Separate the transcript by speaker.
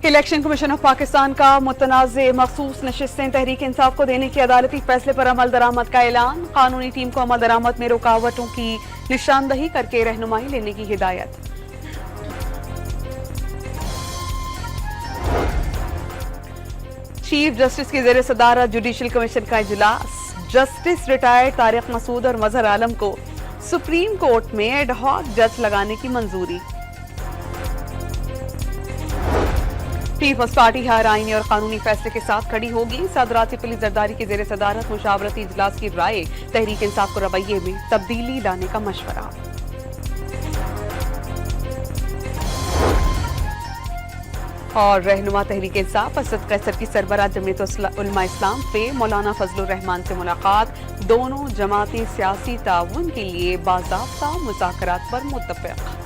Speaker 1: Election commission of Pakistan का मुतनाज़ मखसूस नशिस्तें तहरीक इंसाफ को देने के अदालती फैसले पर अमल दरामद का ऐलान। कानूनी टीम को अमल दरामद में रुकावटों की निशानदही करके रहनुमाई लेने की हिदायत। चीफ जस्टिस की जेर सदारत जुडिशल कमीशन का इजलास। जस्टिस रिटायर्ड तारिक मसूद और मजहर आलम को सुप्रीम कोर्ट में एडहॉक जज लगाने की मंजूरी। पीपल्स पार्टी हर आईनी और कानूनी फैसले के साथ खड़ी होगी। सदराती पुलिस जरदारी की जेर सदारत मुशावरती इजलास की राय। तहरीक इंसाफ को रवैये में तब्दीली लाने का मशवरा। और रहनुमा तहरीक इंसाफ असद कैसर की सरबराह जमीयत उलमा इस्लाम पे मौलाना फजलुर रहमान से मुलाकात। दोनों जमातें सियासी ताउन के लिए बाज़ाब्ता मुज़ाकरात पर मुत्तफ़िक़।